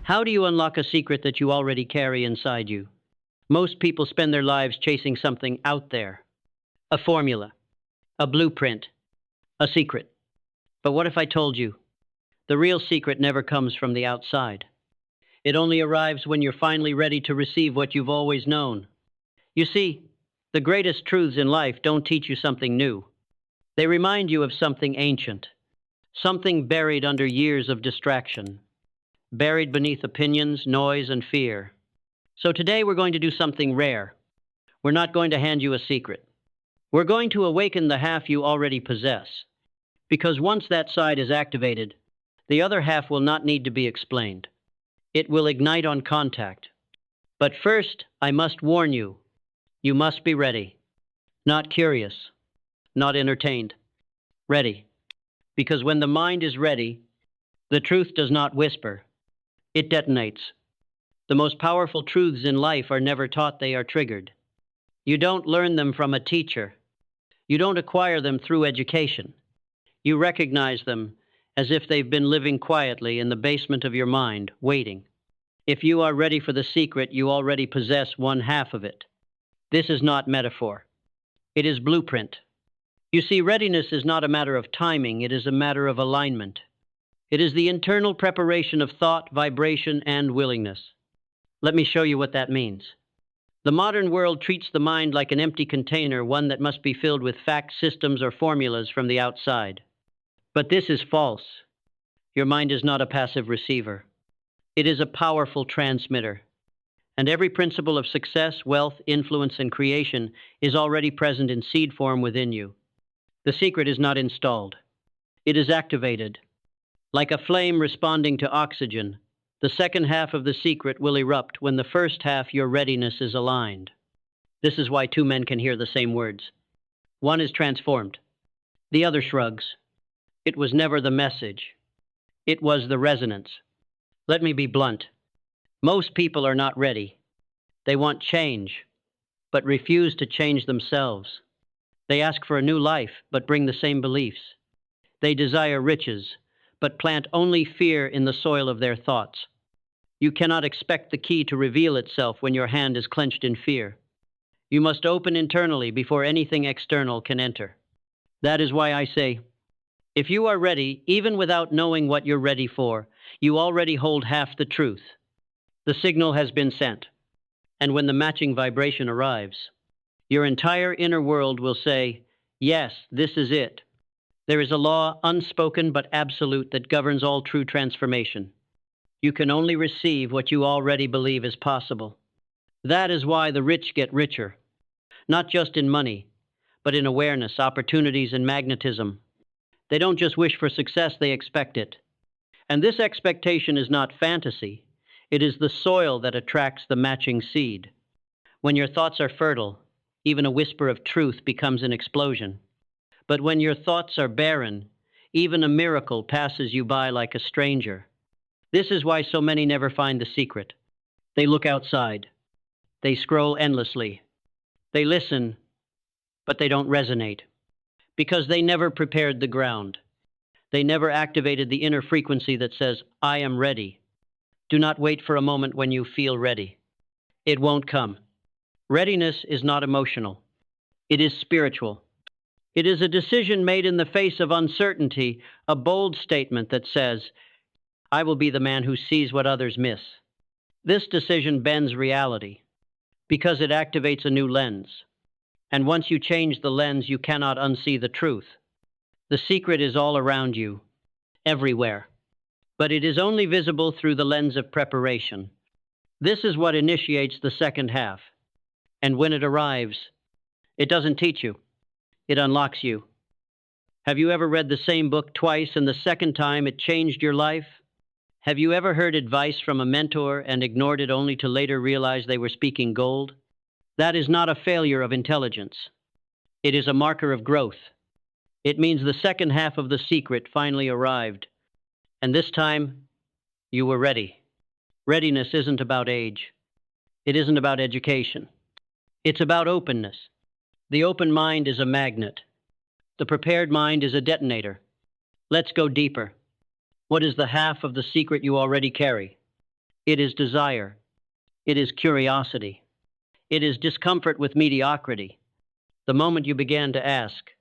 How do you unlock a secret that you already carry inside you? Most people spend their lives chasing something out there, a formula, a blueprint, a secret. But what if I told you the real secret never comes from the outside? It only arrives when you're finally ready to receive what you've always known. You see, the greatest truths in life don't teach you something new. They remind you of something ancient, something buried under years of distraction, buried beneath opinions, noise, and fear. So today we're going to do something rare. We're not going to hand you a secret. We're going to awaken the half you already possess. Because once that side is activated, the other half will not need to be explained. It will ignite on contact. But first, I must warn you, you must be ready. Not curious, not entertained. Ready. Because when the mind is ready, the truth does not whisper. It detonates. The most powerful truths in life are never taught, they are triggered. You don't learn them from a teacher. You don't acquire them through education. You recognize them as if they've been living quietly in the basement of your mind, waiting. If you are ready for the secret, you already possess one half of it. This is not metaphor. It is blueprint. You see, readiness is not a matter of timing, it is a matter of alignment. It is the internal preparation of thought, vibration, and willingness. Let me show you what that means. The modern world treats the mind like an empty container, one that must be filled with facts, systems, or formulas from the outside. But this is false. Your mind is not a passive receiver. It is a powerful transmitter. And every principle of success, wealth, influence, and creation is already present in seed form within you. The secret is not installed. It is activated. Like a flame responding to oxygen, the second half of the secret will erupt when the first half, your readiness, is aligned. This is why two men can hear the same words. One is transformed. The other shrugs. It was never the message. It was the resonance. Let me be blunt. Most people are not ready. They want change, but refuse to change themselves. They ask for a new life, but bring the same beliefs. They desire riches, but plant only fear in the soil of their thoughts. You cannot expect the key to reveal itself when your hand is clenched in fear. You must open internally before anything external can enter. That is why I say, if you are ready, even without knowing what you're ready for, you already hold half the truth. The signal has been sent, and when the matching vibration arrives, your entire inner world will say, yes, this is it. There is a law, unspoken but absolute, that governs all true transformation. You can only receive what you already believe is possible. That is why the rich get richer, not just in money, but in awareness, opportunities, and magnetism. They don't just wish for success, they expect it. And this expectation is not fantasy. It is the soil that attracts the matching seed. When your thoughts are fertile, even a whisper of truth becomes an explosion. But when your thoughts are barren, even a miracle passes you by like a stranger. This is why so many never find the secret. They look outside. They scroll endlessly. They listen, but they don't resonate. Because they never prepared the ground. They never activated the inner frequency that says, I am ready. Do not wait for a moment when you feel ready. It won't come. Readiness is not emotional. It is spiritual. It is a decision made in the face of uncertainty, a bold statement that says, I will be the man who sees what others miss. This decision bends reality because it activates a new lens. And once you change the lens, you cannot unsee the truth. The secret is all around you, everywhere. But it is only visible through the lens of preparation. This is what initiates the second half. And when it arrives, it doesn't teach you. It unlocks you. Have you ever read the same book twice and the second time it changed your life? Have you ever heard advice from a mentor and ignored it only to later realize they were speaking gold? That is not a failure of intelligence. It is a marker of growth. It means the second half of the secret finally arrived. And this time, you were ready. Readiness isn't about age. It isn't about education. It's about openness. The open mind is a magnet. The prepared mind is a detonator. Let's go deeper. What is the half of the secret you already carry? It is desire. It is curiosity. It is discomfort with mediocrity. The moment you began to ask,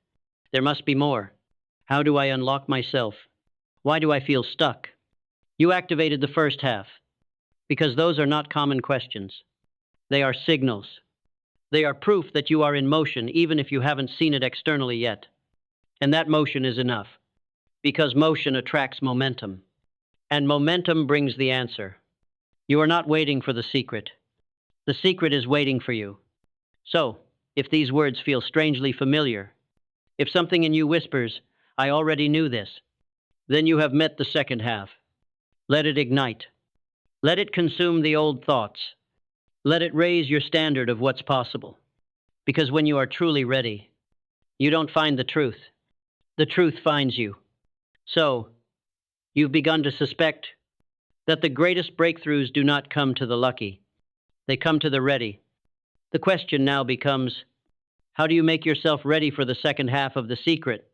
there must be more. How do I unlock myself? Why do I feel stuck? You activated the first half, because those are not common questions. They are signals. They are proof that you are in motion, even if you haven't seen it externally yet. And that motion is enough, because motion attracts momentum. And momentum brings the answer. You are not waiting for the secret. The secret is waiting for you. So, if these words feel strangely familiar, if something in you whispers, I already knew this, then you have met the second half. Let it ignite. Let it consume the old thoughts. Let it raise your standard of what's possible. Because when you are truly ready, you don't find the truth. The truth finds you. So, you've begun to suspect that the greatest breakthroughs do not come to the lucky. They come to the ready. The question now becomes, how do you make yourself ready for the second half of the secret?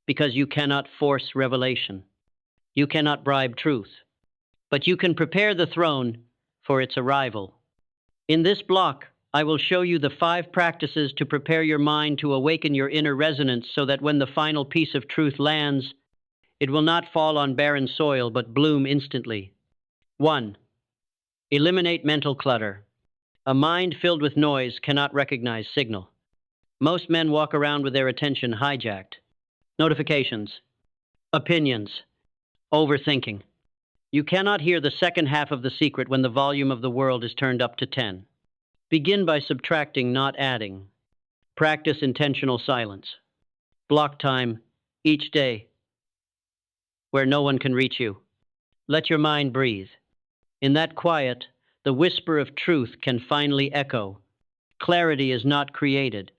Because you cannot force revelation. You cannot bribe truth. But you can prepare the throne for its arrival. In this block, I will show you the 5 practices to prepare your mind to awaken your inner resonance so that when the final piece of truth lands, it will not fall on barren soil but bloom instantly. 1. Eliminate mental clutter. A mind filled with noise cannot recognize signal. Most men walk around with their attention hijacked. Notifications, opinions, overthinking. You cannot hear the second half of the secret when the volume of the world is turned up to 10. Begin by subtracting, not adding. Practice intentional silence. Block time each day where no one can reach you. Let your mind breathe. In that quiet, the whisper of truth can finally echo. Clarity is not created.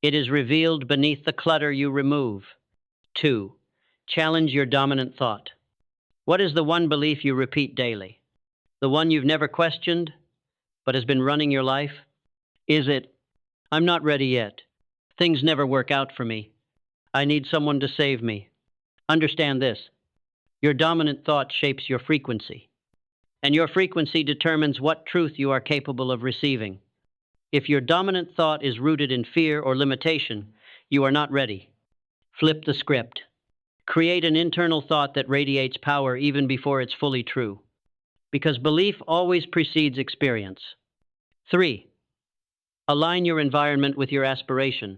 It is revealed beneath the clutter you remove. 2. Challenge your dominant thought. What is the one belief you repeat daily? The one you've never questioned, but has been running your life? Is it, I'm not ready yet. Things never work out for me. I need someone to save me. Understand this. Your dominant thought shapes your frequency, and your frequency determines what truth you are capable of receiving. If your dominant thought is rooted in fear or limitation, you are not ready. Flip the script. Create an internal thought that radiates power even before it's fully true, because belief always precedes experience. 3. Align your environment with your aspiration.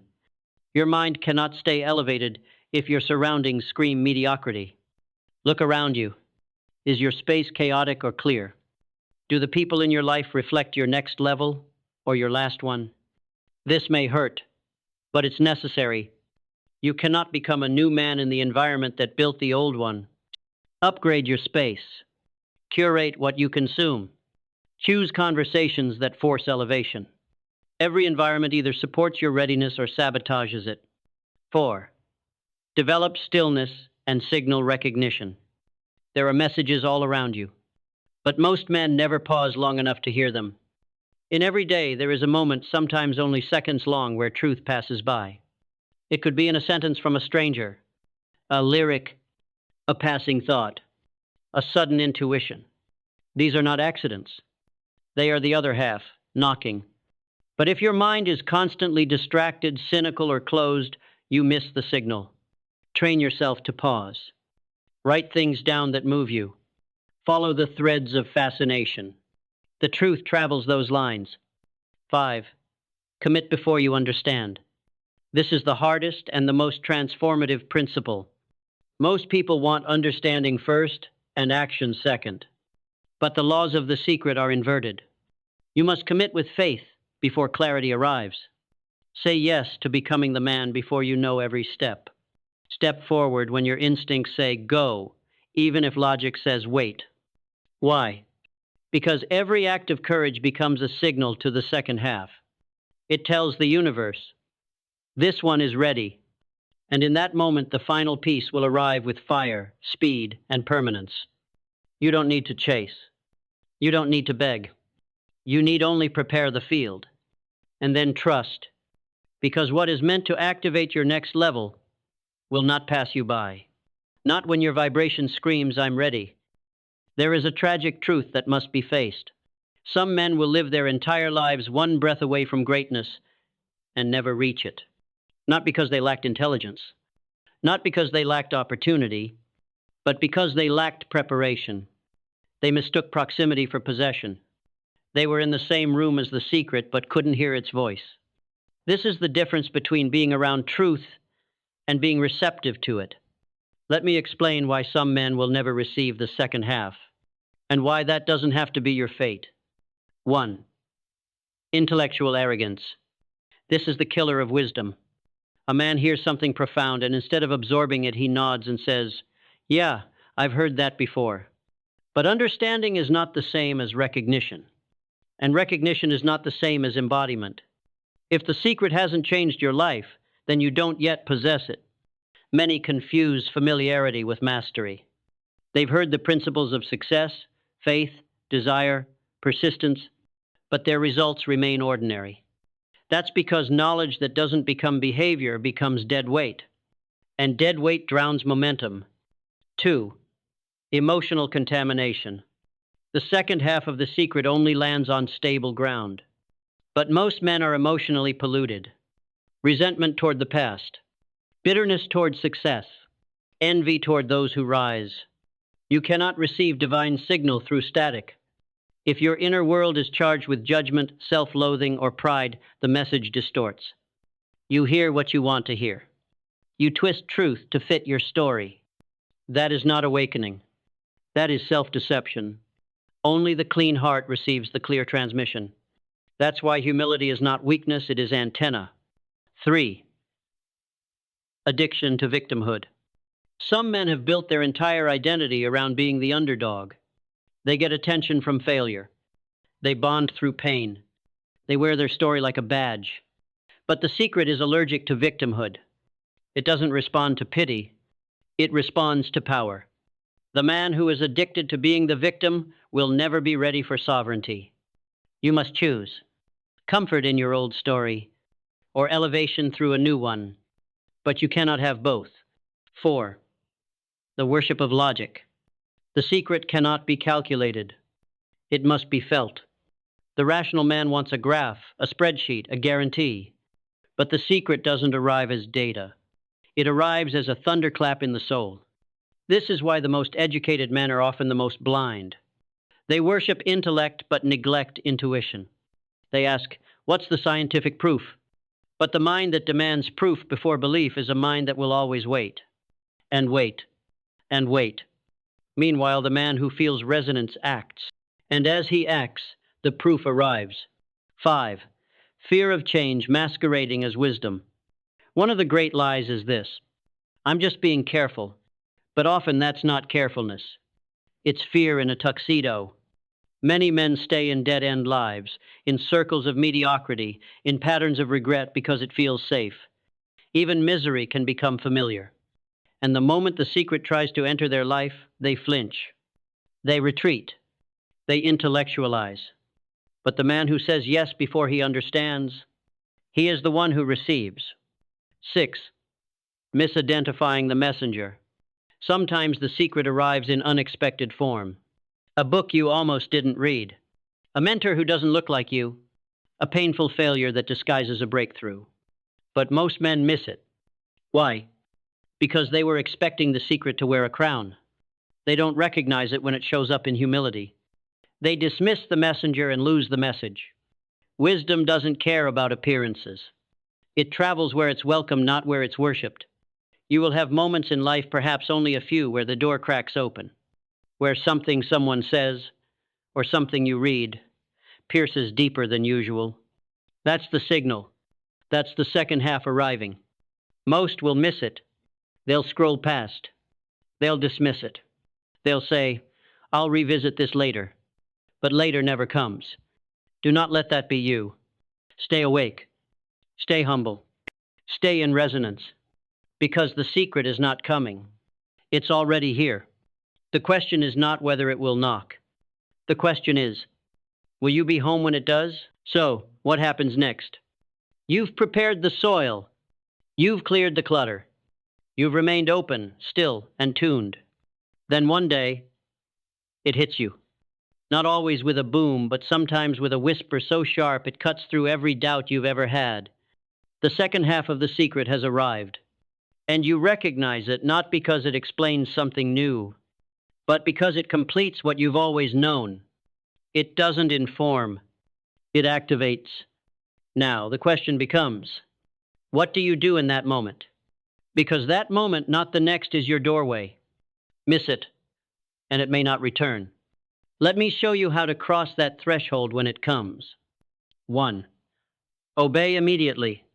Your mind cannot stay elevated if your surroundings scream mediocrity. Look around you. Is your space chaotic or clear? Do the people in your life reflect your next level or your last one? This may hurt, but it's necessary. You cannot become a new man in the environment that built the old one. Upgrade your space. Curate what you consume. Choose conversations that force elevation. Every environment either supports your readiness or sabotages it. 4. Develop stillness and signal recognition. There are messages all around you, but most men never pause long enough to hear them. In every day, there is a moment, sometimes only seconds long, where truth passes by. It could be in a sentence from a stranger, a lyric, a passing thought, a sudden intuition. These are not accidents. They are the other half, knocking. But if your mind is constantly distracted, cynical, or closed, you miss the signal. Train yourself to pause. Write things down that move you. Follow the threads of fascination. The truth travels those lines. 5. Commit before you understand. This is the hardest and the most transformative principle. Most people want understanding first and action second. But the laws of the secret are inverted. You must commit with faith before clarity arrives. Say yes to becoming the man before you know every step. Step forward when your instincts say go, even if logic says wait. Why? Because every act of courage becomes a signal to the second half. It tells the universe, this one is ready. And in that moment, the final piece will arrive with fire, speed, and permanence. You don't need to chase. You don't need to beg. You need only prepare the field. And then trust, because what is meant to activate your next level will not pass you by. Not when your vibration screams, I'm ready. There is a tragic truth that must be faced. Some men will live their entire lives one breath away from greatness and never reach it. Not because they lacked intelligence, not because they lacked opportunity, but because they lacked preparation. They mistook proximity for possession. They were in the same room as the secret but couldn't hear its voice. This is the difference between being around truth and being receptive to it. Let me explain why some men will never receive the second half, and why that doesn't have to be your fate. 1. Intellectual arrogance. This is the killer of wisdom. A man hears something profound, and instead of absorbing it, he nods and says, "Yeah, I've heard that before." But understanding is not the same as recognition, and recognition is not the same as embodiment. If the secret hasn't changed your life, then you don't yet possess it. Many confuse familiarity with mastery. They've heard the principles of success, faith, desire, persistence, but their results remain ordinary. That's because knowledge that doesn't become behavior becomes dead weight, and dead weight drowns momentum. 2. Emotional contamination. The second half of the secret only lands on stable ground. But most men are emotionally polluted. Resentment toward the past, bitterness toward success, envy toward those who rise. You cannot receive divine signal through static. If your inner world is charged with judgment, self-loathing, or pride, the message distorts. You hear what you want to hear. You twist truth to fit your story. That is not awakening. That is self-deception. Only the clean heart receives the clear transmission. That's why humility is not weakness, it is antenna. 3. Addiction to victimhood. Some men have built their entire identity around being the underdog. They get attention from failure. They bond through pain. They wear their story like a badge. But the secret is allergic to victimhood. It doesn't respond to pity. It responds to power. The man who is addicted to being the victim will never be ready for sovereignty. You must choose comfort in your old story or elevation through a new one. But you cannot have both. 4. The worship of logic. The secret cannot be calculated. It must be felt. The rational man wants a graph, a spreadsheet, a guarantee. But the secret doesn't arrive as data. It arrives as a thunderclap in the soul. This is why the most educated men are often the most blind. They worship intellect but neglect intuition. They ask, "What's the scientific proof?" But the mind that demands proof before belief is a mind that will always wait, and wait, and wait. Meanwhile, the man who feels resonance acts, and as he acts, the proof arrives. 5. Fear of change masquerading as wisdom. One of the great lies is this: I'm just being careful, but often that's not carefulness. It's fear in a tuxedo. Many men stay in dead-end lives, in circles of mediocrity, in patterns of regret because it feels safe. Even misery can become familiar. And the moment the secret tries to enter their life, they flinch. They retreat. They intellectualize. But the man who says yes before he understands, he is the one who receives. 6. Misidentifying the messenger. Sometimes the secret arrives in unexpected form. A book you almost didn't read. A mentor who doesn't look like you. A painful failure that disguises a breakthrough. But most men miss it. Why? Because they were expecting the secret to wear a crown. They don't recognize it when it shows up in humility. They dismiss the messenger and lose the message. Wisdom doesn't care about appearances. It travels where it's welcome, not where it's worshipped. You will have moments in life, perhaps only a few, where the door cracks open, where something someone says, or something you read, pierces deeper than usual. That's the signal. That's the second half arriving. Most will miss it. They'll scroll past. They'll dismiss it. They'll say, "I'll revisit this later." But later never comes. Do not let that be you. Stay awake. Stay humble. Stay in resonance. Because the secret is not coming. It's already here. The question is not whether it will knock. The question is, will you be home when it does? So, what happens next? You've prepared the soil. You've cleared the clutter. You've remained open, still, and tuned. Then one day, It hits you. Not always with a boom, but sometimes with a whisper so sharp it cuts through every doubt you've ever had. The second half of the secret has arrived, and you recognize it not because it explains something new, but because it completes what you've always known. It doesn't inform, it activates. Now, the question becomes, what do you do in that moment? Because that moment, not the next, is your doorway. Miss it, and it may not return. Let me show you how to cross that threshold when it comes. 1. Obey immediately.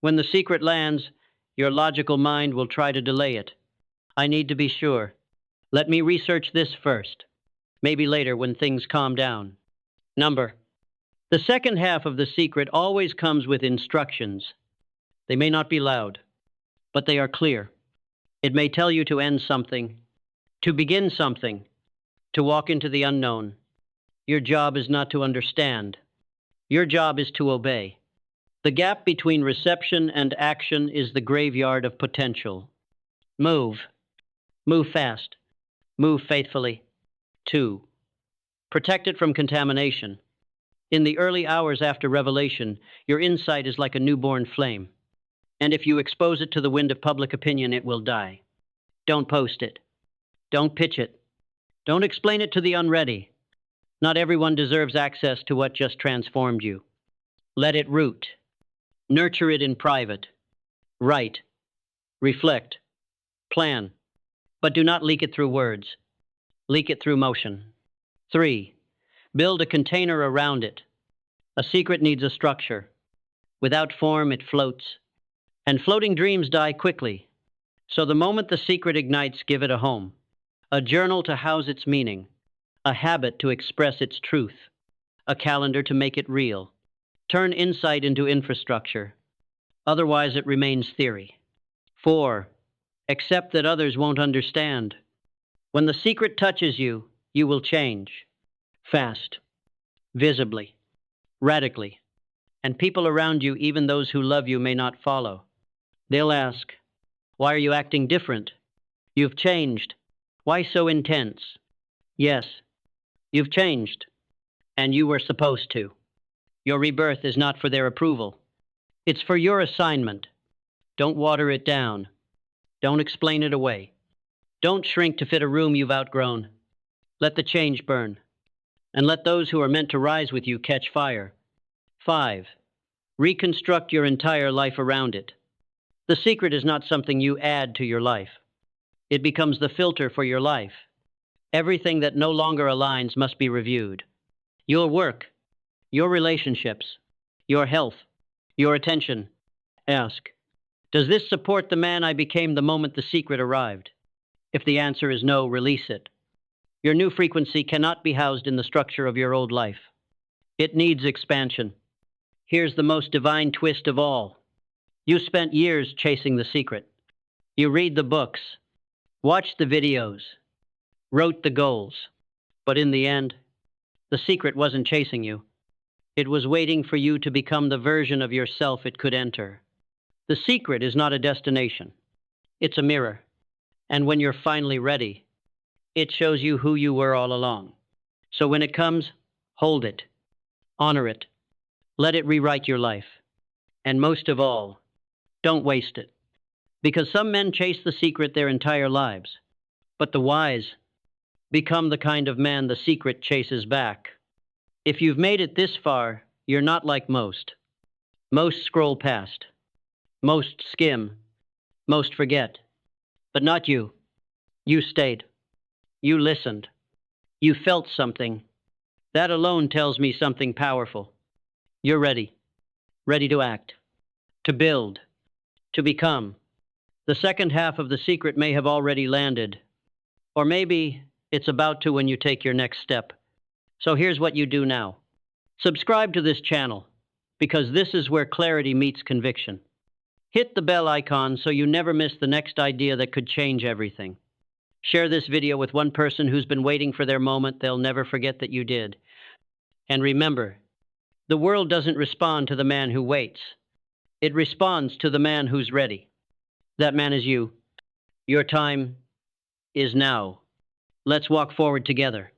When the secret lands, your logical mind will try to delay it. I need to be sure. Let me research this first. Maybe later when things calm down. Number. The second half of the secret always comes with instructions. They may not be loud, but they are clear. It may tell you to end something, to begin something, to walk into the unknown. Your job is not to understand. Your job is to obey. The gap between reception and action is the graveyard of potential. Move. Move fast. Move faithfully. 2. Protect it from contamination. In the early hours after revelation, your insight is like a newborn flame. And if you expose it to the wind of public opinion, it will die. Don't post it. Don't pitch it. Don't explain it to the unready. Not everyone deserves access to what just transformed you. Let it root. Nurture it in private. Write. Reflect. Plan. But do not leak it through words. Leak it through motion. 3. Build a container around it. A secret needs a structure. Without form, it floats. And floating dreams die quickly. So the moment the secret ignites, give it a home. A journal to house its meaning. A habit to express its truth. A calendar to make it real. Turn insight into infrastructure. Otherwise, it remains theory. 4. Accept that others won't understand. When the secret touches you, you will change. Fast. Visibly. Radically. And people around you, even those who love you, may not follow. They'll ask, why are you acting different? You've changed. Why so intense? Yes, you've changed. And you were supposed to. Your rebirth is not for their approval. It's for your assignment. Don't water it down. Don't explain it away. Don't shrink to fit a room you've outgrown. Let the change burn. And let those who are meant to rise with you catch fire. 5. Reconstruct your entire life around it. The secret is not something you add to your life. It becomes the filter for your life. Everything that no longer aligns must be reviewed. Your work, your relationships, your health, your attention. Ask, does this support the man I became the moment the secret arrived? If the answer is no, release it. Your new frequency cannot be housed in the structure of your old life. It needs expansion. Here's the most divine twist of all. You spent years chasing the secret. You read the books, watched the videos, wrote the goals. But in the end, the secret wasn't chasing you. It was waiting for you to become the version of yourself it could enter. The secret is not a destination. It's a mirror. And when you're finally ready, it shows you who you were all along. So when it comes, hold it. Honor it. Let it rewrite your life. And most of all, don't waste it. Because some men chase the secret their entire lives. But the wise become the kind of man the secret chases back. If you've made it this far, you're not like most. Most scroll past. Most skim. Most forget. But not you. You stayed. You listened. You felt something. That alone tells me something powerful. You're ready. Ready to act. To build. To become. The second half of the secret may have already landed. Or maybe it's about to when you take your next step. So here's what you do now. Subscribe to this channel, because this is where clarity meets conviction. Hit the bell icon so you never miss the next idea that could change everything. Share this video with one person who's been waiting for their moment. They'll never forget that you did. And remember, the world doesn't respond to the man who waits. It responds to the man who's ready. That man is you. Your time is now. Let's walk forward together.